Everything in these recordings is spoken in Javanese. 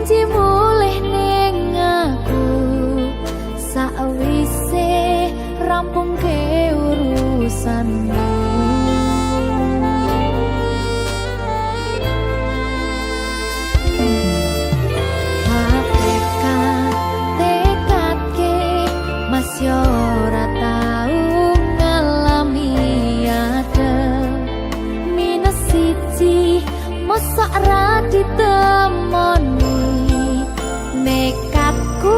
janji mulih ning aku sakwise rampung ke urusanmu. Masih ora tau ngalami adem minus siji mosok ra ditemoni nekatku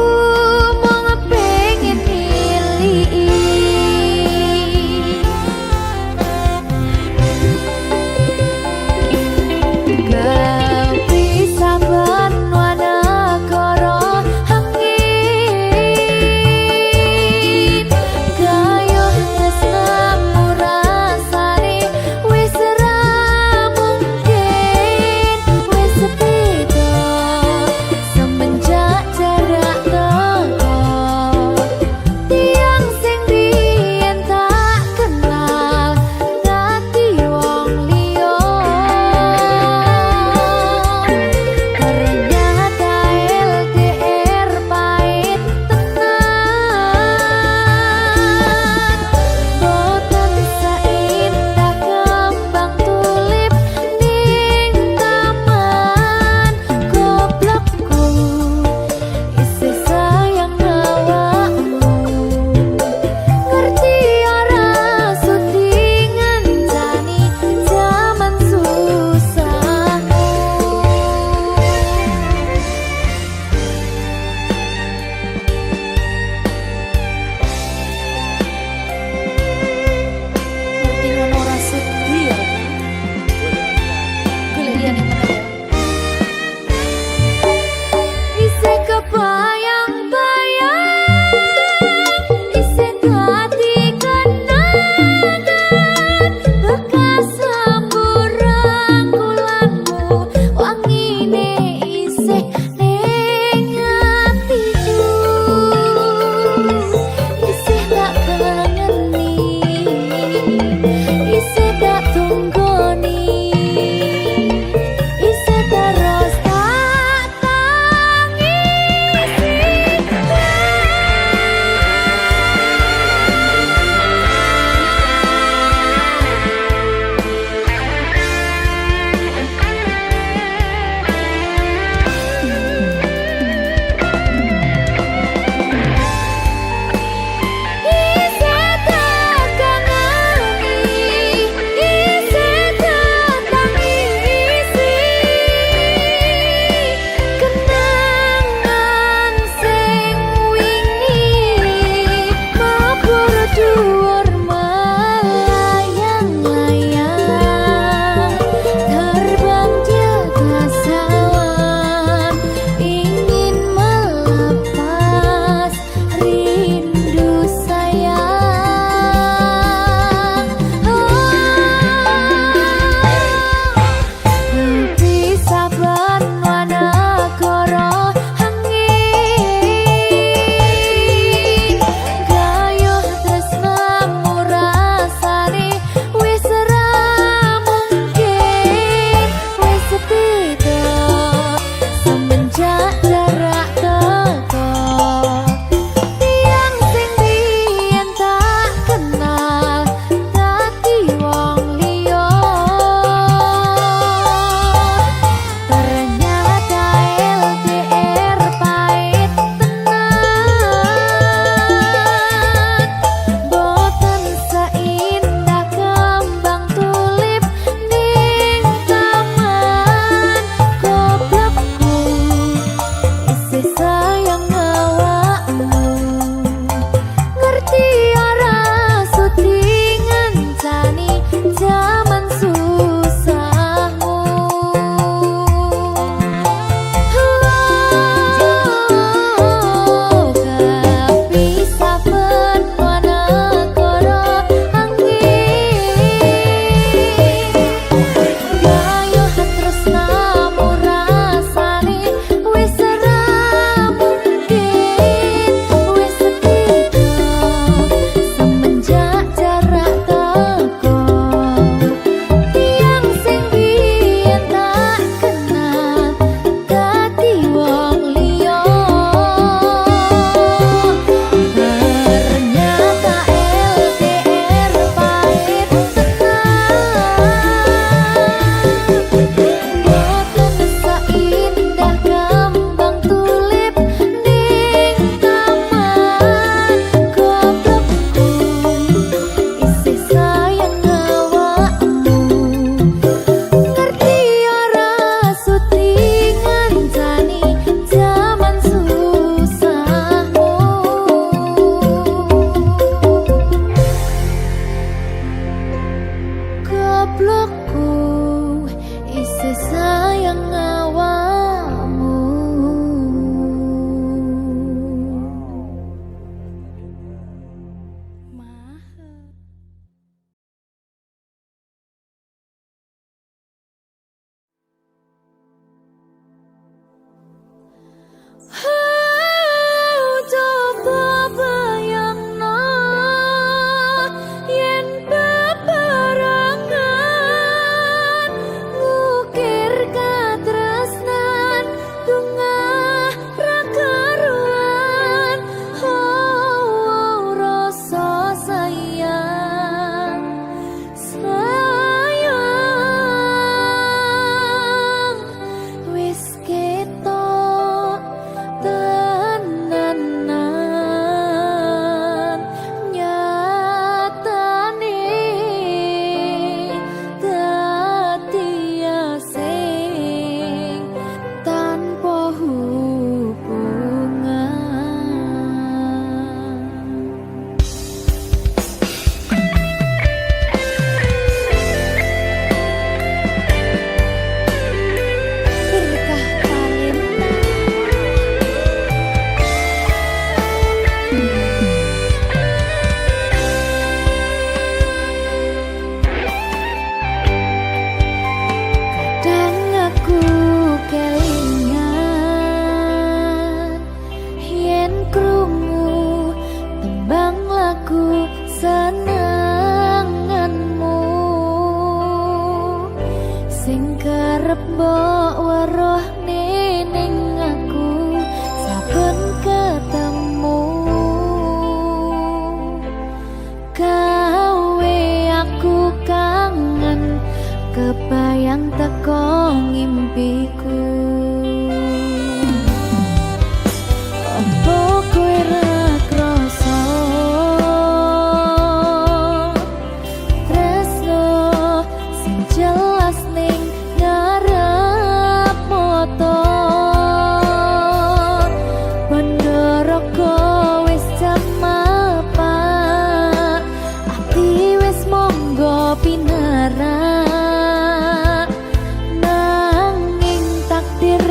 mau ngepengin milih gak bisa semenjak jarak sayang awakmu. Coba bayangno yen bebarengan ngukir katresnan tungah ra karuan. Oh, rasa sayang wis ketok tenanan, nyatane dadi asing tanpa hubungan. Berkah talenta kadang aku kelingan yen krungu tembang lagu senenganmu sing kerep mbok weruhne ning aku saben ketemu. Gawe aku kangen kebayang teko ngimpiku. Apa kowe ra krasa tresno sing jelas ning ngarep mata? Bandara wis jam mapak, ati wis monggo pinarak, nanging takdir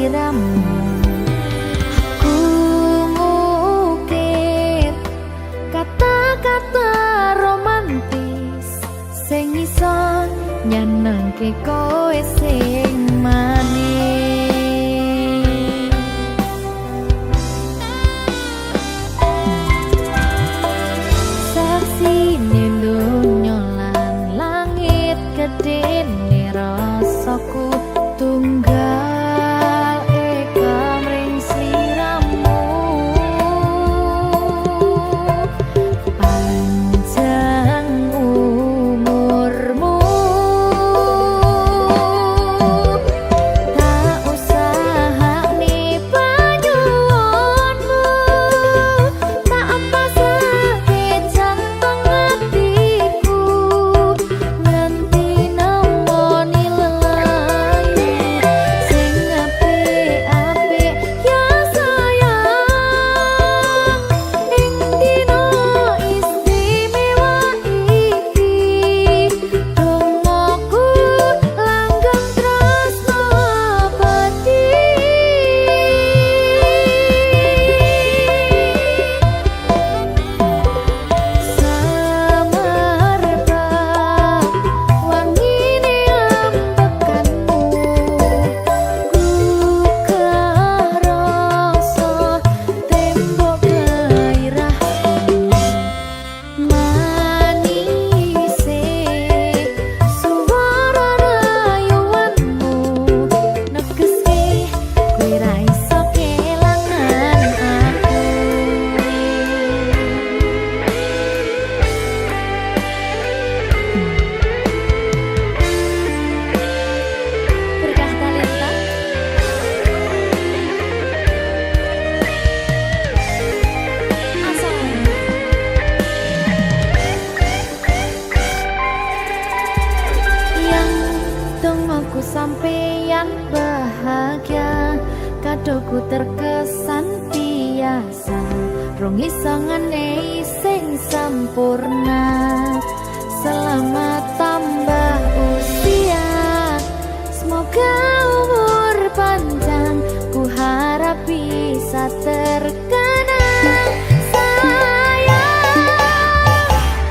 sliramu. Aku ngukir kata-kata romantis sing iso nyenengke kowe sing manis. Saksine donya lan langit gedene rasaku tunggal eka mring sliramu. Panjang umurmu, tak usahane panyuwunmu, tak apasake jantung hatiku, nganti nemoni lelayu sing apik-apik ya sayang. Ing dina istimewa iki dongaku langgeng tresno abadi. Samarba wangine ambekanmu, gugah rasa tembok gairahmu. Manise suara rayuanmu negeske kowe ra iso kelangan aku. Berkah talenta asal yang dongaku sampeyan bahagia, kadoku terkesan biasa, rong iso ngenehi sing sampurna. Selamat tambah usia, semoga umur panjang, ku harap bisa terkenang. Sayang,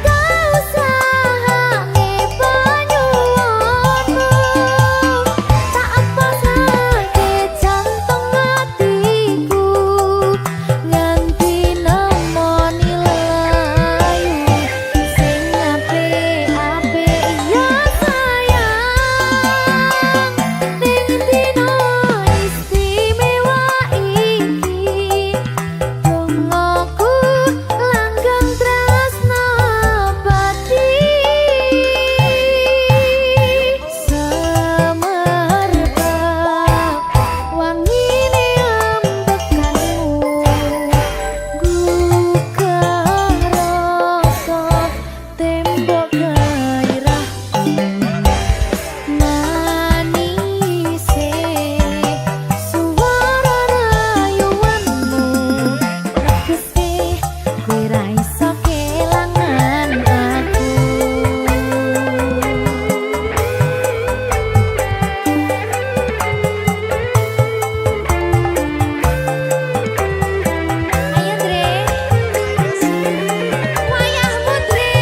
kau usahane panyuwunmu, tak apasake jantung hatiku, nganti nemoni lelayu sing apik-apik ya sayang. Ning dina istimewa iki dongaku langgeng tresno abadi. Samarba wangine ambekanmu, gugah rasa tembok gairahmu. Manise suara rayuanmu negeske kowe ra iso kelangan aku. Ayo Dre, wayahmu Dre.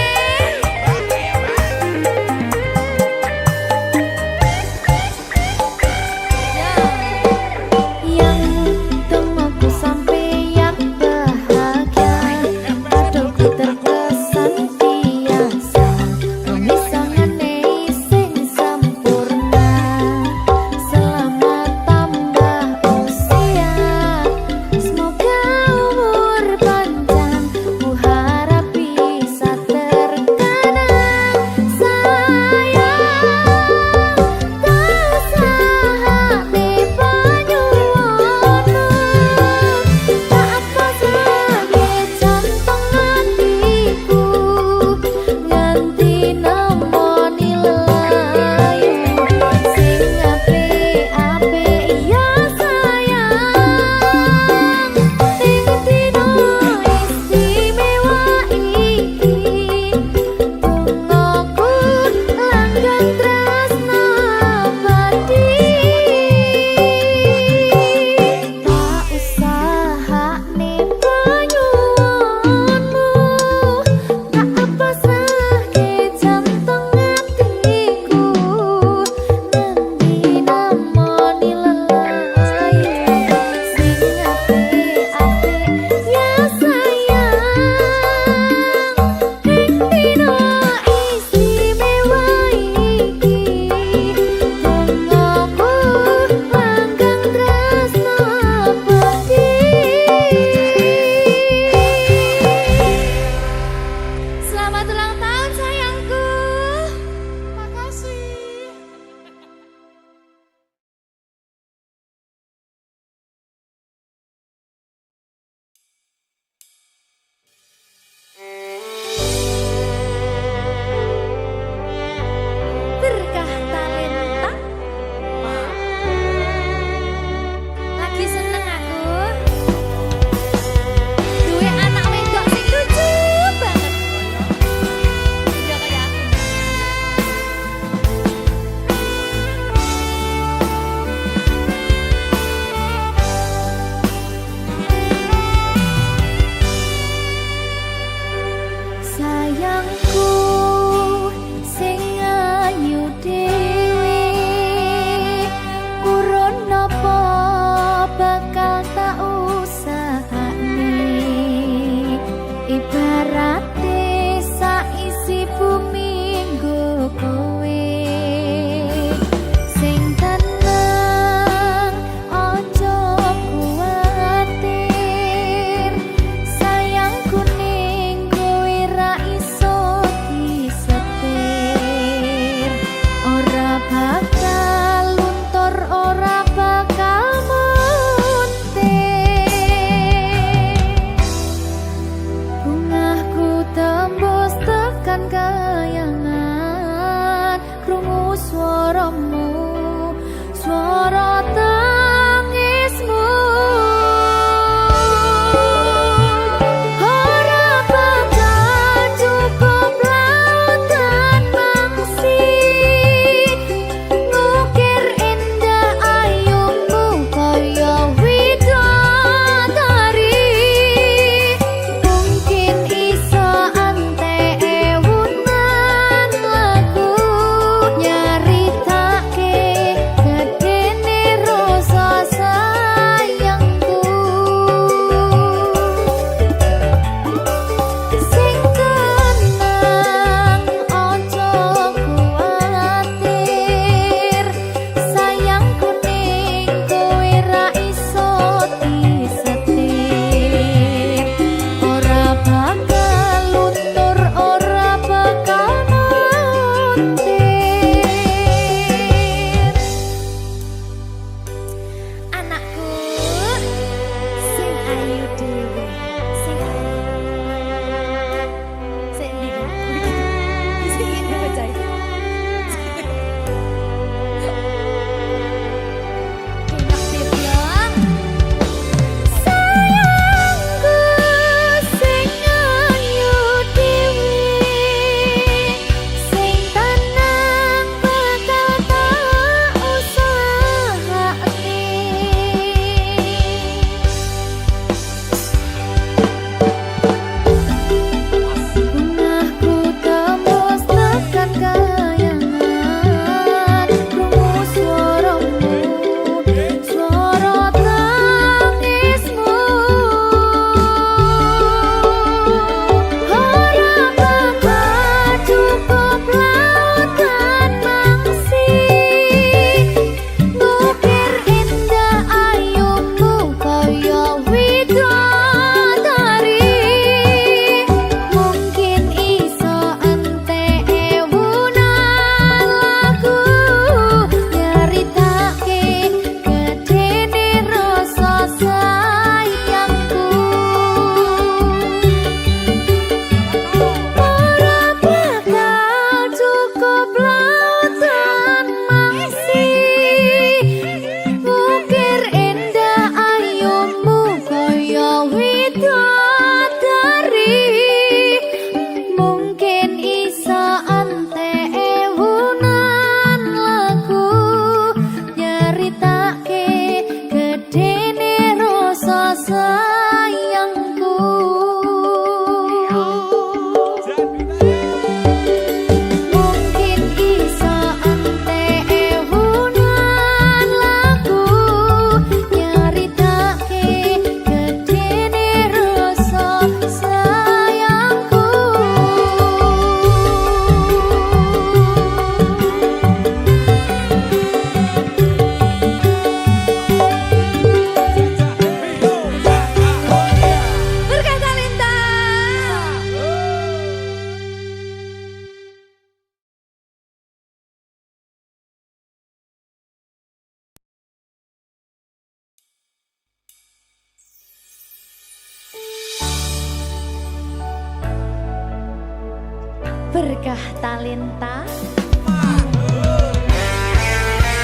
berkah talenta.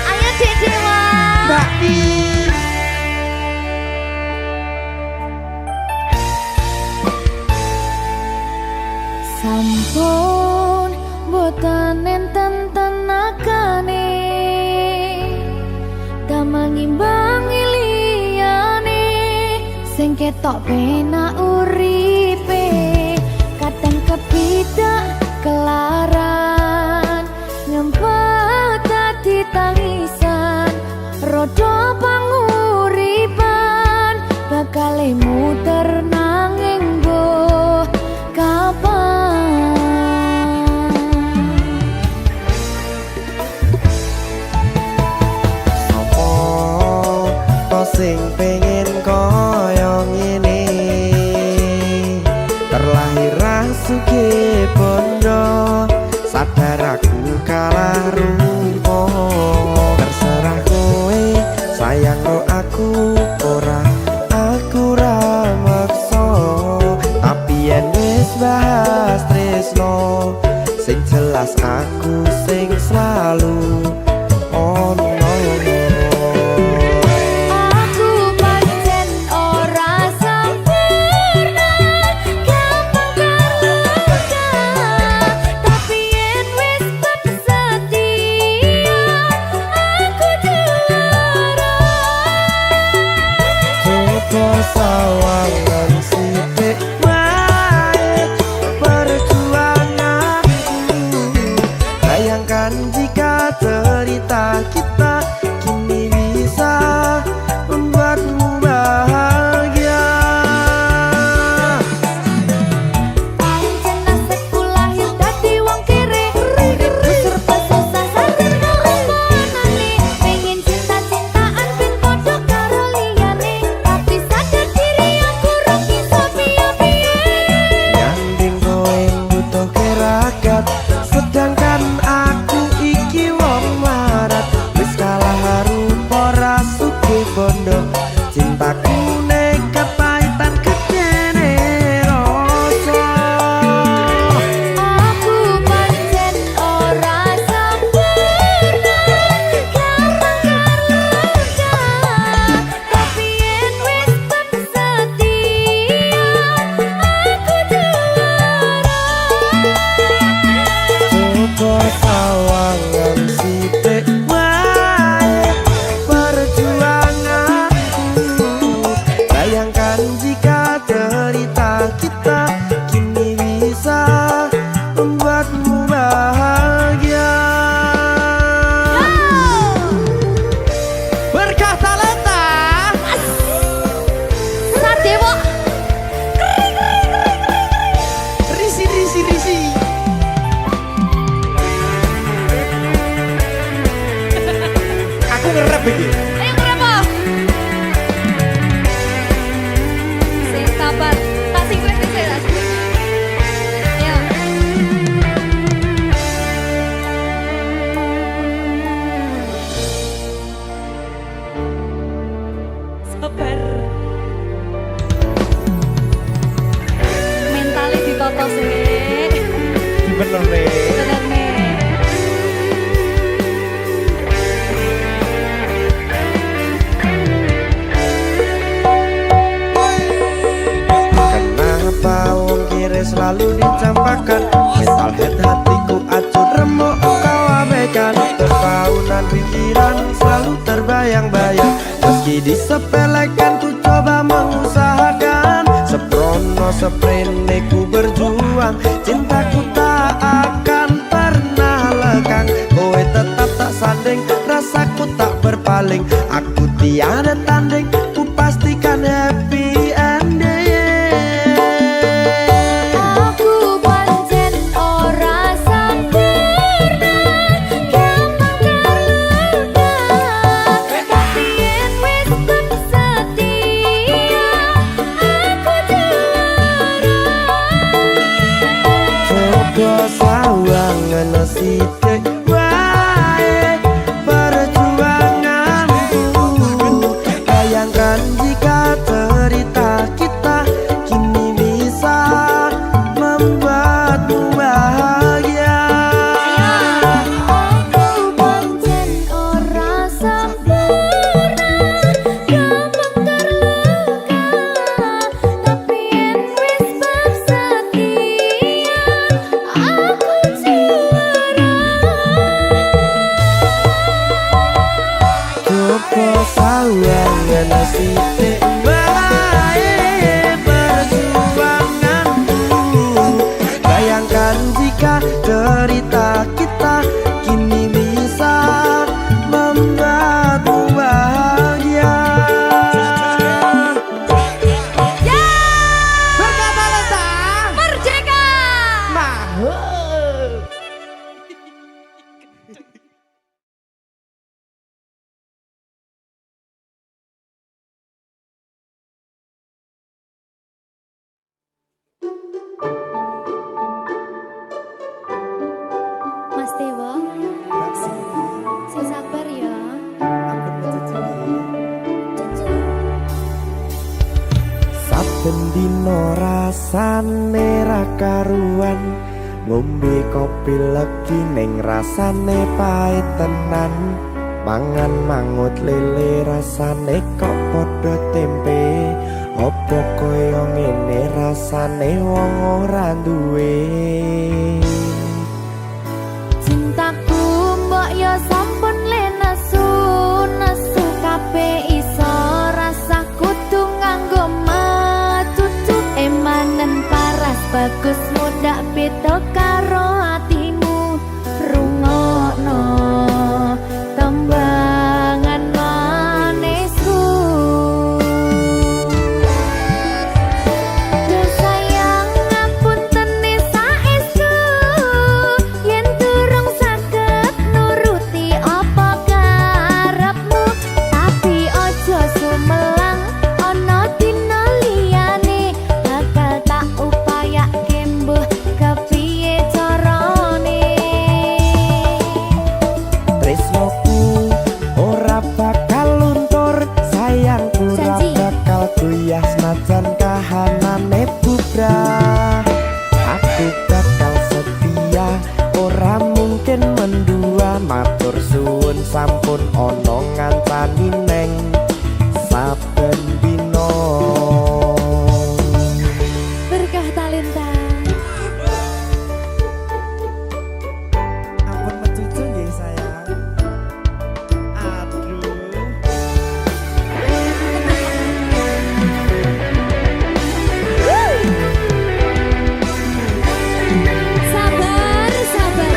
Ayo Dek Dewa. Mbak Di. Sampun boten enten tenagane damel ngimbangi liyane sing ketok penak uripe kadang kepidak kelaran ngempet dadi tangisan rodo panguripan bakal muter nanging mbuh kapan. Sing pengen koyo ngene terlahir rasuke bondo sadar aku kalah rumpo terserah kowe sayang no aku ora aku ra maksa tapi yen wis bahas tresno sing jelas aku sing selalu ono. Sawangan sithik wae perjuanganku bayangkan jika cerita kita kini bisa membuatmu bahagia. Pancen nasibku lahir dadi wong kere uripku serba susah sadar keomponane pengen cinta-cintaan ben padha karo liyane tapi sadar diri aku ora bisa piye-piye. Nyanding kowe butuh keragat sedangkan aku iki wong larat wis kalah rupa rasuke bondo cintaku nekat pahitan kedene rasa. Aku pancen ora sempurna karena tapi yen wis setia aku juara. Coba sawangan sithik wae perjuanganku bayangkan jika cerita kita kini bisa membuatmu bahagia. Berkah talenta Sadewo risi risi risi. Aku ngerap iki. ayo kenapa? Sing sabar, tak sing kowe sing tak sing. Ayo. Sabar. Mentale ditoto sih. Bener nih. Bener nih. Kenapa wong kiri selalu dicampakkan mental head hatiku acur remuk kau abaikan terpaunan pikiran selalu terbayang-bayang meski disepelekan ku coba mengusahakan seprono seprene ku berjuang cintaku tak akan pernah lekang kowe tetap tak sanding rasaku tak berpaling aku tiada tanding ku pastikan happy ending. Aku pancen ora sempurna gampang terluka tapi yen wis setia aku juara. Coba sawangan sithik wae perjuanganku bayangkan jika cerita kita kini bisa membuatmu bahagia. dino rasane ra karuan, ngombe kopi legi ning rasane pahit tenan, mangan mangut lele rasane kok padha tempe, opo koyo ngene rasane wong ora duwe. Cintaku mbok yo sampun le nesu nesu kabeh iso rasa kudu nganggo matutu emanen paras bagus mudak beda karo atimu rungokno tembangan manisku. Duh sayang ngapunten saestu yen durung saged nuruti apa karepmu, tapi ojo sumelang ana dina liyane bakal tak upayake mbuh kepiye carane. Tresnoku ora bakal luntur, sayangku ora Janji. bakal goyah senajan kahanane bubrah. Aku bakal setia, ora mungkin mendua, matur suwun sampun ana ngancani neng saben dina. Berkah talenta. Ampun mecucu nggih sayang. Aduh. Sabar, sabar.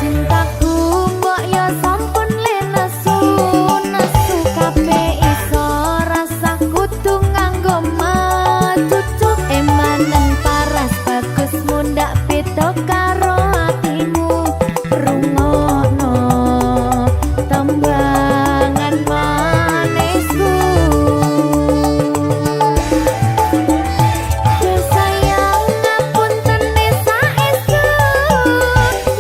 Cintaku mbok yo sampun le nesu nesu kabeh iso rasa kudu nganggo matutu emanen paras bagus mundak beda karo atimu rungokno tembangan manisku. Duh sayang ngapunten saestu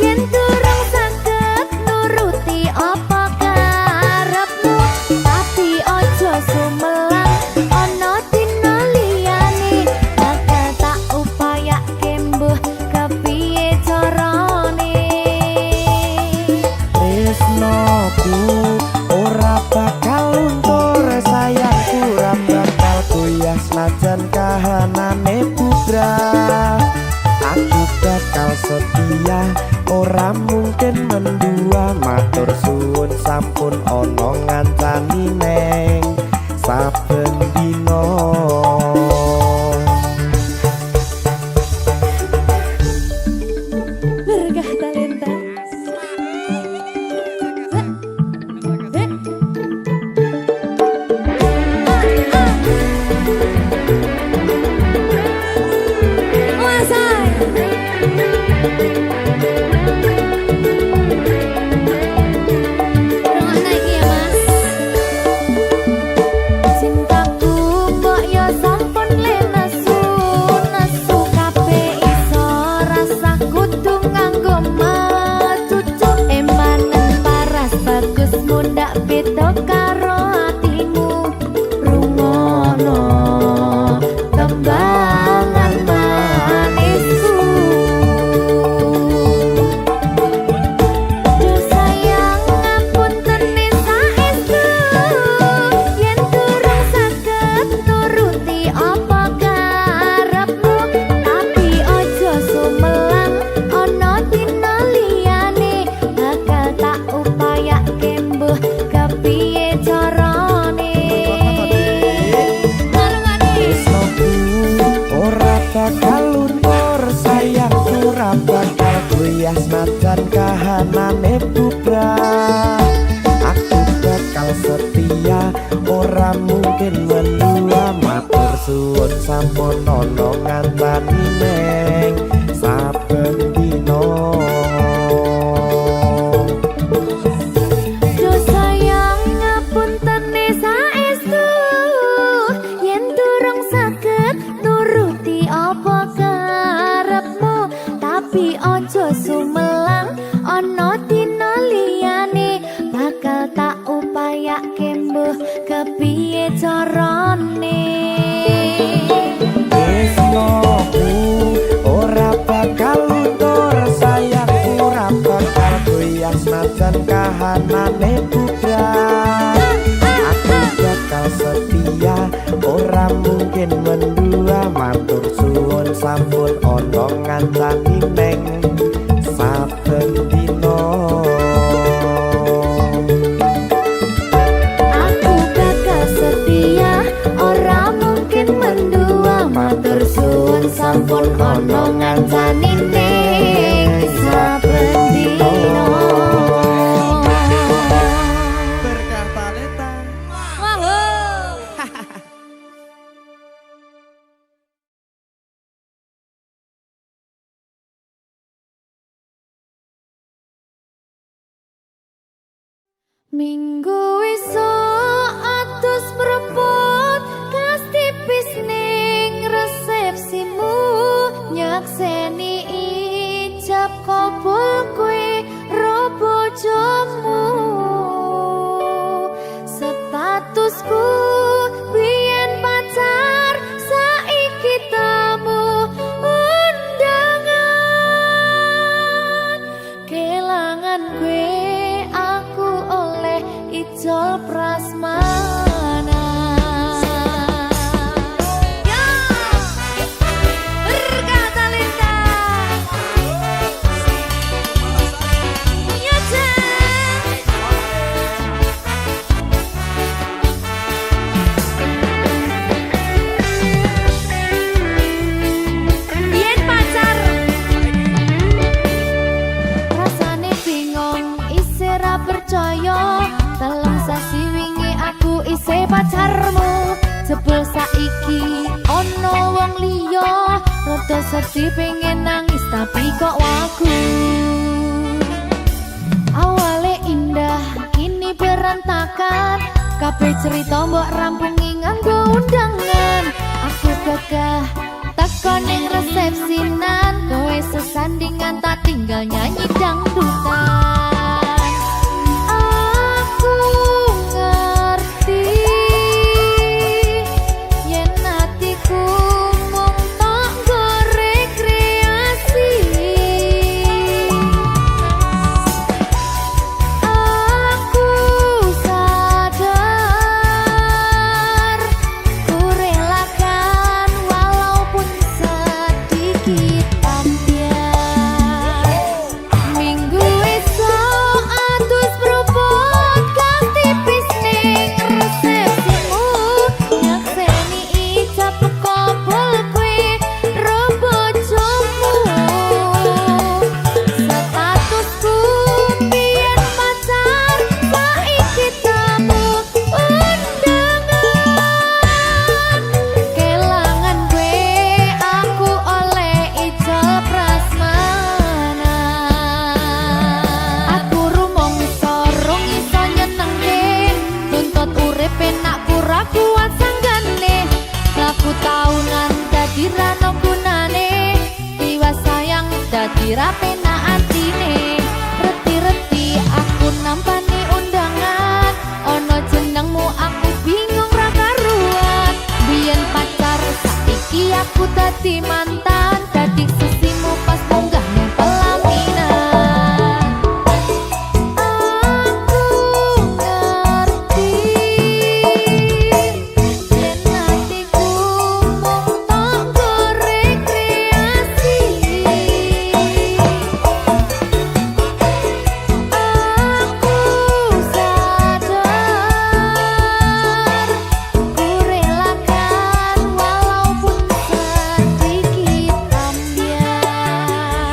yen durung saged nuruti apa karepmu, tapi ojo sumelang ana dina liyane bakal tak upayake mbuh kepiye carane. Tresnoku ora bakal luntur, sayangku ora bakal goyah senajan kahanane bubrah. Aku bakal setia, ora mungkin mendua, matur suwun sampun ana ngancani neng saben dina. Berkah talenta. Cintaku mbok yo sampun le nesu nesu kabeh iso rasa kudu nganggo matutu emanen paras bagus mundak beda karo atimu rungokno tembangan manisku. Duh sayang ngapunten saestu yen durung saged nuruti apa karepmu, tapi ojo sumelang ana dina liyane bakal tak upayake mbuh kepiye carane. Tresnoku ora bakal luntur, sayangku ora bakal goyah senajan kahanane bubrah. Aku bakal setia, ora mungkin mendua, matur suwun sampun ana ngancani neng saben dina. Duh sayang ngapunten saestu yen durung saged nuruti apa karepmu, tapi ojo sumelang ana dina liyane bakal tak rasane bubrah. Aku bakal setia, ora mungkin mendua. Matur suwun sampun ana ngancani neng saben dina. Aku bakal setia, ora mungkin mendua. Matur suwun sampun ana ngancani ning saben dina. Berkah talenta. Minggu esuk atus mrepot kas tipis ning resepsimu, nyakseni ijab kabul kowe ro bojomu. Statusku biyen pacar, saiki tamu undangan. Kelangan kowe aku oleh ijol prasmanan. Ya, berkah talenta. Ya, Jan. Biyen pacar, rasane bingung, isih ra percaya. Telung sasi wingi aku isih pacarmu, jebul saiki ono wong liya. Rada sedih pengen nangis tapi kok wagu. Awale indah kini berantakan, kabeh cerita mbok rampungi nganggo undangan. Aku gagah teko ning resepsinan, kowe sesandingan tak tinggal nyanyi dangdutan. Aku ngerti yen atiku mung tok nggo rekreasi. Aku sadar ku relakan walaupun sedikit ambiar. Minggu esok atus propot kas tipis ning resepsimu, nyakseni ijab kabul kowe ro bojomu. Statusku biyen pacar, saiki tamu undangan. Kelangan kowe aku oleh ijol prasmanan. Aku rumangsa rung iso nyenengke, nuntut urip enak ora kuat sanggane. Laku taunan dadi ra ono gunane, tiwas sayang dadi ra penak atine. Reti-reti aku nampani undangan, ono jenengmu aku bingung ra karuan. Biyen pacar, saiki aku dadi mantan, dadi sesimu pas munggah ning pelaminan. Aku ngerti yen atiku mung tok nggo rekreasi. Aku sadar ku relakan walaupun sedikit ambiar.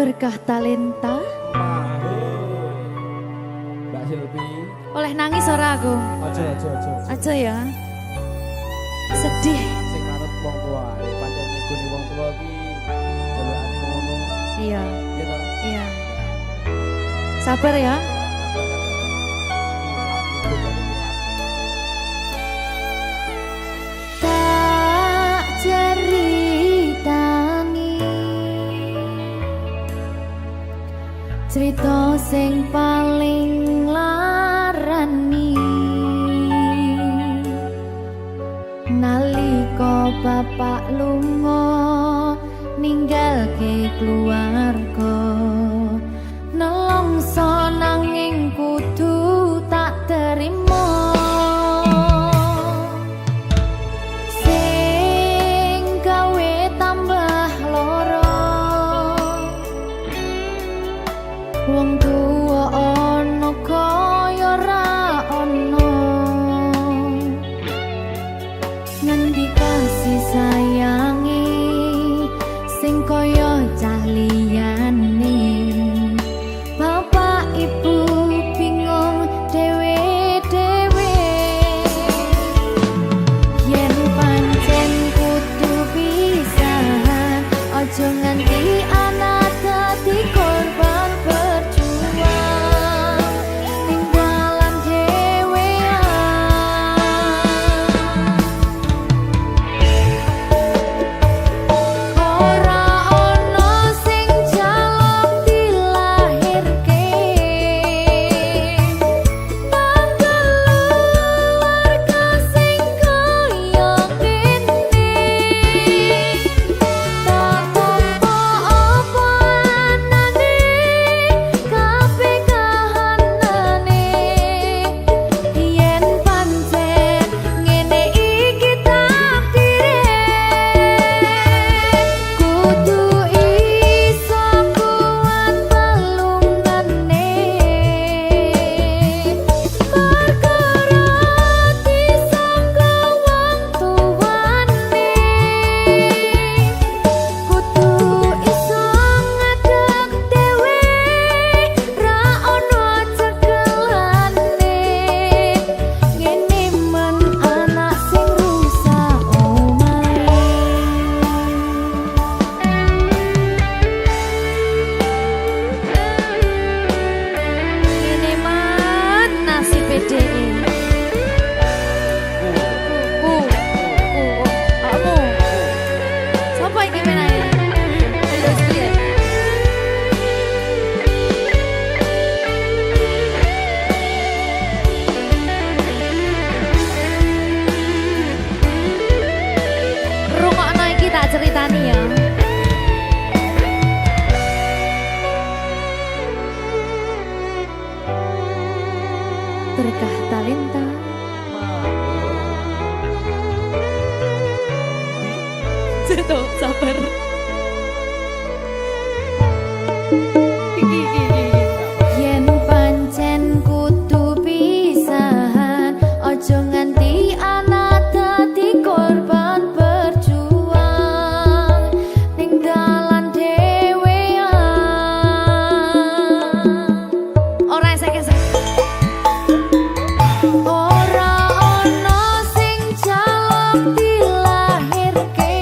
Berkah talenta. Mbak Silvi. Oleh nangis ora aku? Aja. Aja ya. Sedih. Sing manut wong tua, pancen ngikuni wong tua iki jelekane ngono. Iya, Iya toh? iya. Sabar ya. Tak ceritani cerita sing paling larani nalika bapak lunga ninggalke keluarga nelongso nanging kudu tak terima sing gawe tambah loro wong tuwa ana kaya ra ana ngendi kasih sayangi sing kaya cah liyane bapak ibu bingung dewe-dewe yen pancen kudu pisahan aja nganti anak dadi korban berjuang ning dalan dhewean ora ono sing jaluk dilahirke keluarga sing kaya kene tak tampa apa anane kabeh kahanane yen pancen ngene iki takdire kudu iso kuat pelungane perkara disangka wong tuwane kudu iso ngadeg dhewe ra ono cekelane ngene men anak sing rusak omahe ngene man nasib dhewe kamu sapa iki menae terus piye rungokno iki tak ceritani ya berkah talenta Ceto, sabar. Yen pancen kudu pisahan, ojo nganti anak dadi korban berjuang ning dalan dhewean. Ora esek-esek. Ora ono sing jaluk dilahirke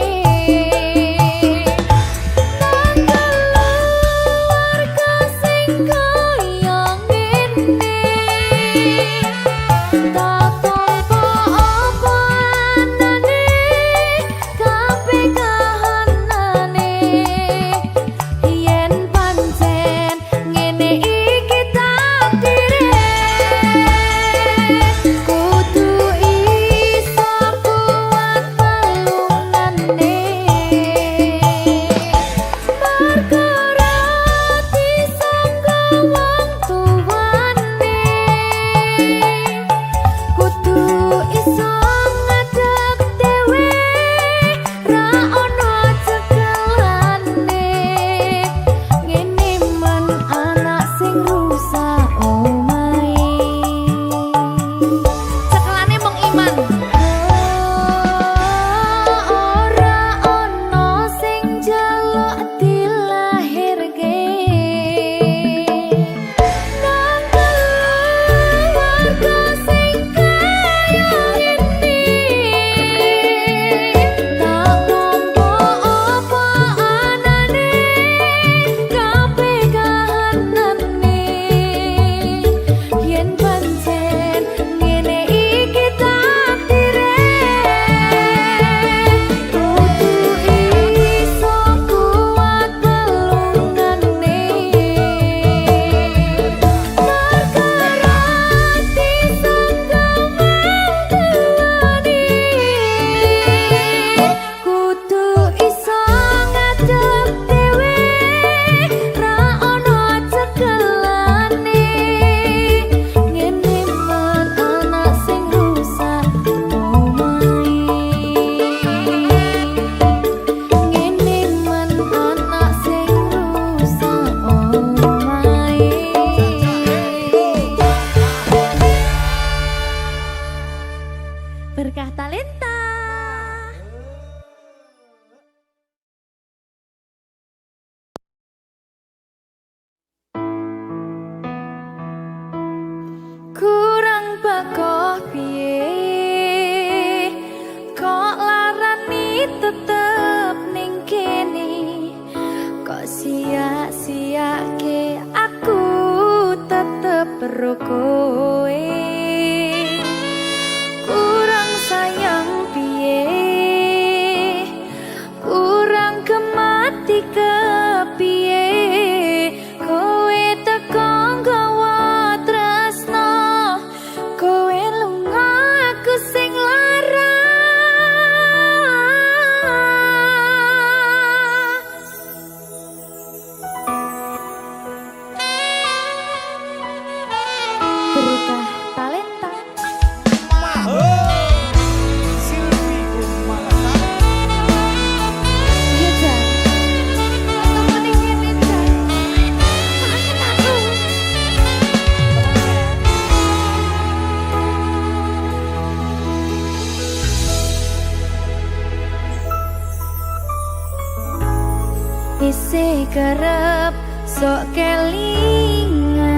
isih kerep sok kelingan.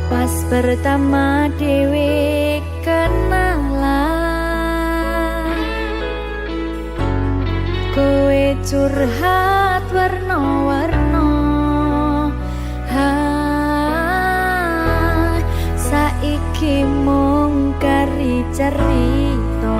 Pas pertama dewe kenalan, kowe curhat warna-warna. Saiki mung kari cerita,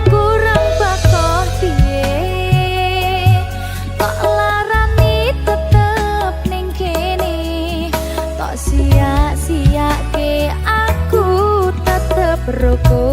kurang bakoh piye tak larani tetep ning kene, tak sia-siake aku tetep roko